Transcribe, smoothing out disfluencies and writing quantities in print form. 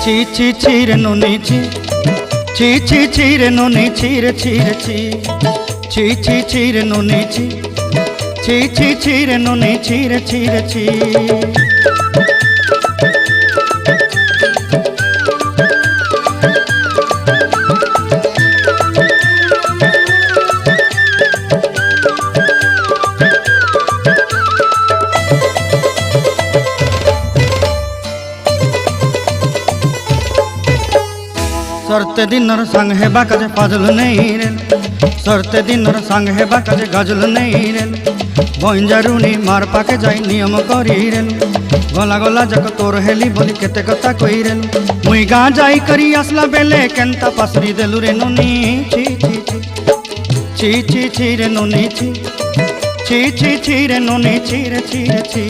ছি ছি ছি রে নুনি ছি, ছি ছি ছি রে নুনি ছি রে ছি রে ছি, ছি ছি ছি রে নুনি ছি, ছি ছি ছি রে নুনি ছি রে ছি রে ছি। सरते दिनर संग हेबा काजे फाजल नहीं रेल, सरते दिनर संग हेबा काजे गाजल नहीं रेल, बंजारुनी मार पाके जाई नियम करी रेल, गला गला जक तोर हेली बोली केते कथा कई रेल, मुई गा जाई करी आसला बेले केंता पासरी देलु रे नुनी ची ची ची ची ची ची रे नुनी ची, ची ची ची रे नुनी ची रे ची रे ची।